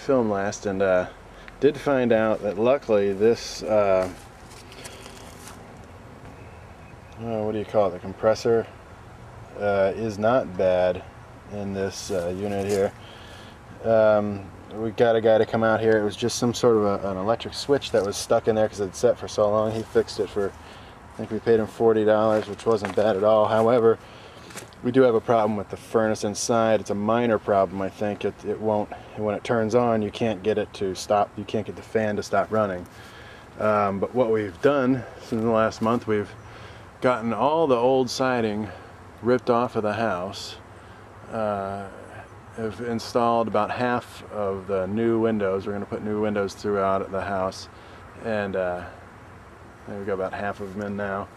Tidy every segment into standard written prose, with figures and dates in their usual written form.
filmed last, and did find out that luckily this what do you call it, the compressor is not bad in this unit here. We got a guy to come out here. It was just some sort of an electric switch that was stuck in there because it's set for so long. He fixed it for, I think we paid him $40, which wasn't bad at all. However, we do have a problem with the furnace inside. It's a minor problem, I think. It won't, when it turns on, you can't get it to stop. You can't get the fan to stop running. But what we've done since the last month, we've gotten all the old siding ripped off of the house. Have installed about half of the new windows. We're going to put new windows throughout the house, and we've got about half of them in now.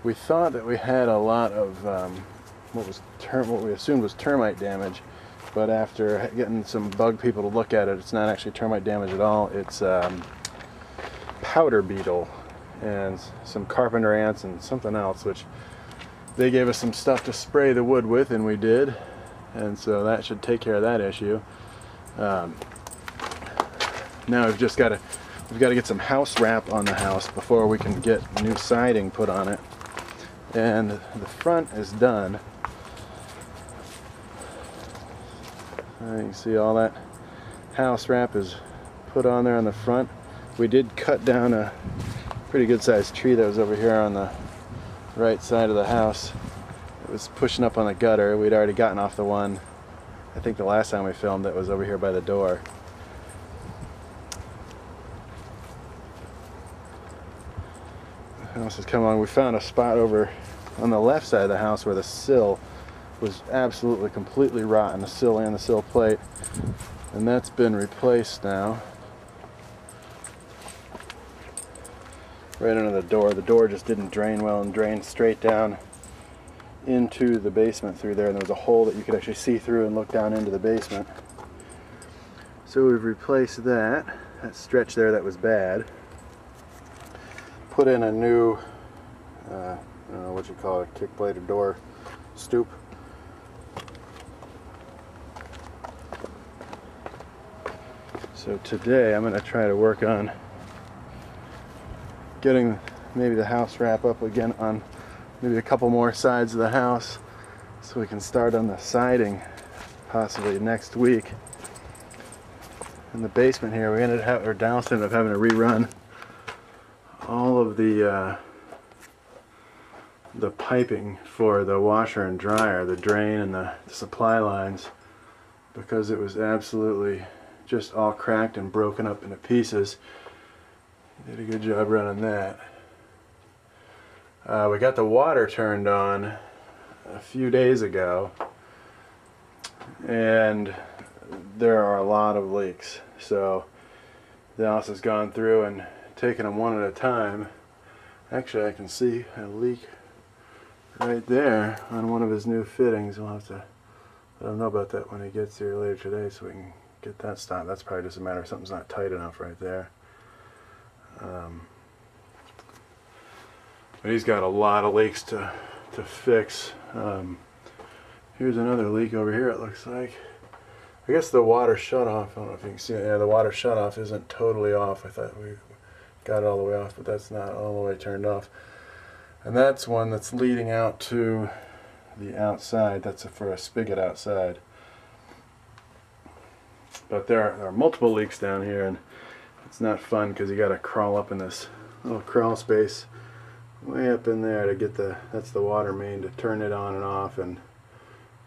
We thought that we had a lot of what we assumed was termite damage, but after getting some bug people to look at it, it's not actually termite damage at all. It's powder beetle and some carpenter ants and something else, which they gave us some stuff to spray the wood with, and we did. And so that should take care of that issue. Now we've got to get some house wrap on the house before we can get new siding put on it. And the front is done. You can see all that house wrap is put on there on the front. We did cut down a pretty good sized tree that was over here on the right side of the house. It was pushing up on the gutter. We'd already gotten off the one, I think the last time we filmed it was over here by the door. The house has come on. We found a spot over on the left side of the house where the sill was absolutely completely rotten, the sill and the sill plate, and that's been replaced now. Right under the door. The door just didn't drain well and drained straight down into the basement through there, and there was a hole that you could actually see through and look down into the basement. So we've replaced that stretch there that was bad. Put in a new I don't know what you call it, kick plate or door stoop. So today I'm going to try to work on getting maybe the house wrap up again on maybe a couple more sides of the house, so we can start on the siding possibly next week. In the basement here, we ended up, or downstairs, of having to rerun all of the piping for the washer and dryer, the drain and the supply lines, because it was absolutely just all cracked and broken up into pieces. Did a good job running that. We got the water turned on a few days ago, and there are a lot of leaks. So the house has gone through and taken them one at a time. Actually, I can see a leak right there on one of his new fittings. We'll have to let him know about that when he gets here later today, so we can get that stopped. That's probably just a matter of something's not tight enough right there. But he's got a lot of leaks to fix. Here's another leak over here, it looks like. I guess the water shutoff, I don't know if you can see it. Yeah, the water shutoff isn't totally off. I thought we got it all the way off, but that's not all the way turned off. And that's one that's leading out to the outside. That's for a spigot outside. But there are multiple leaks down here, and it's not fun because you got to crawl up in this little crawl space way up in there to get that's the water main, to turn it on and off. And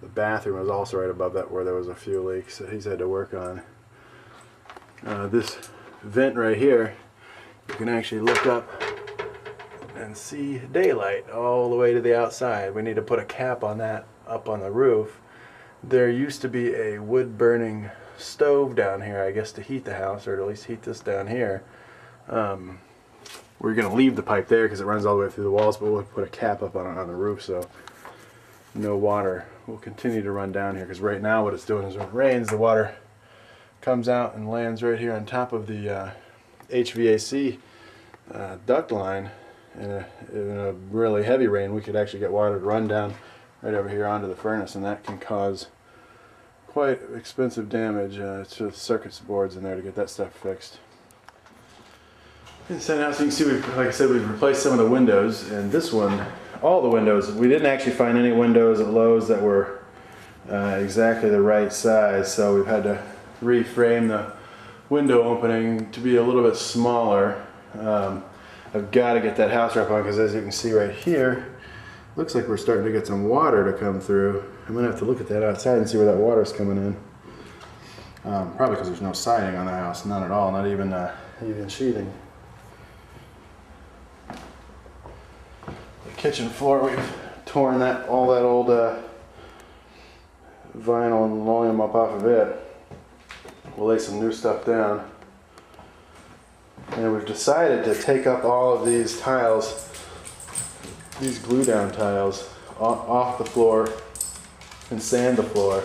the bathroom was also right above that where there was a few leaks that he's had to work on. This vent right here, you can actually look up and see daylight all the way to the outside. We need to put a cap on that up on the roof. There used to be a wood burning stove down here, I guess, to heat the house, or to at least heat this down here. We're going to leave the pipe there because it runs all the way through the walls, but we'll put a cap up on the roof so no water will continue to run down here, because right now what it's doing is when it rains, the water comes out and lands right here on top of the HVAC duct line. In a really heavy rain, we could actually get water to run down right over here onto the furnace, and that can cause quite expensive damage to the circuit boards in there to get that stuff fixed. Inside house, you can see, like I said, we've replaced some of the windows, and this one, all the windows, we didn't actually find any windows at Lowe's that were exactly the right size, so we've had to reframe the window opening to be a little bit smaller. I've got to get that house wrap on, because as you can see right here, looks like we're starting to get some water to come through. I'm going to have to look at that outside and see where that water's coming in. Probably because there's no siding on the house, none at all, not even sheathing. The kitchen floor, we've torn all that old vinyl and linoleum up off of it. We'll lay some new stuff down. And we've decided to take up all of these tiles, these glue down tiles, off the floor and sand the floor.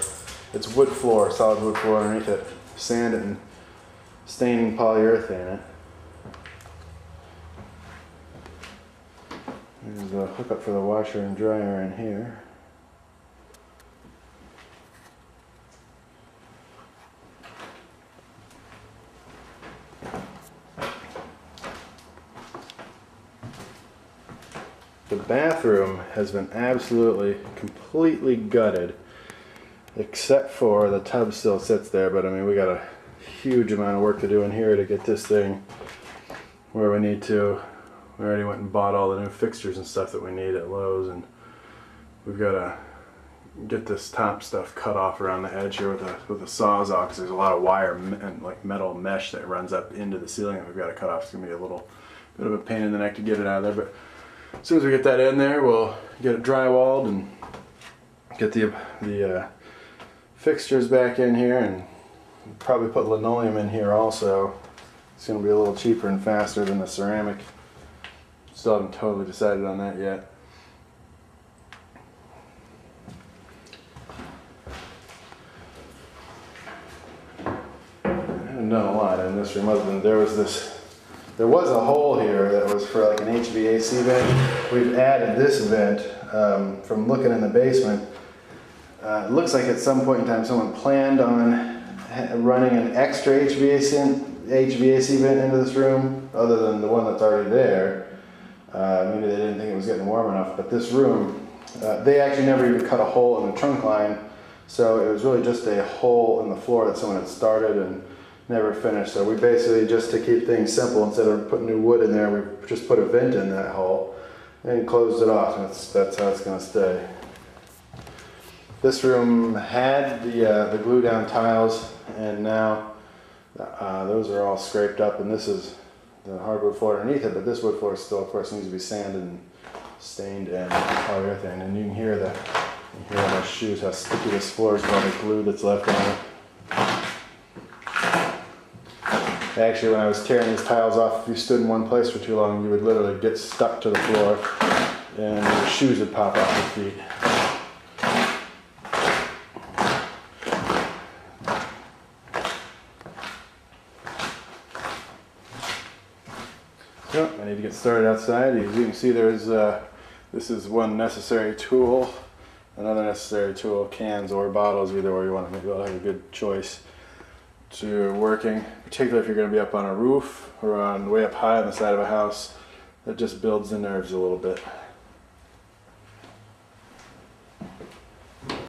It's wood floor, solid wood floor underneath it. Sand it and staining polyurethane it. There's a hookup for the washer and dryer in here. The bathroom has been absolutely, completely gutted, except for the tub still sits there, but I mean, we got a huge amount of work to do in here to get this thing where we need to. We already went and bought all the new fixtures and stuff that we need at Lowe's, and we've got to get this top stuff cut off around the edge here with a Sawzall, because there's a lot of wire and like metal mesh that runs up into the ceiling that we've got to cut off. It's going to be a little bit of a pain in the neck to get it out of there, but as soon as we get that in there, we'll get it drywalled and get the fixtures back in here, and probably put linoleum in here also. It's going to be a little cheaper and faster than the ceramic. Still haven't totally decided on that yet. I haven't done a lot in this room other than there was a hole here that was for like an HVAC vent. We've added this vent from looking in the basement. It looks like at some point in time someone planned on running an extra HVAC vent into this room other than the one that's already there. Maybe they didn't think it was getting warm enough, but this room, they actually never even cut a hole in the trunk line, so it was really just a hole in the floor that someone had started and never finished. So we basically, just to keep things simple, instead of putting new wood in there, we just put a vent in that hole and closed it off, and that's how it's going to stay. This room had the glue down tiles, and now those are all scraped up, and this is the hardwood floor underneath it, but this wood floor still, of course, needs to be sanded and stained and polyurethane. And you can hear on my shoes how sticky this floor is with all the glue that's left on it. Actually, when I was tearing these tiles off, if you stood in one place for too long, you would literally get stuck to the floor and your shoes would pop off your feet. So, I need to get started outside. As you can see, this is one necessary tool. Another necessary tool, cans or bottles, either or you want to maybe have a good choice to working, particularly if you're going to be up on a roof or on way up high on the side of a house. That just builds the nerves a little bit.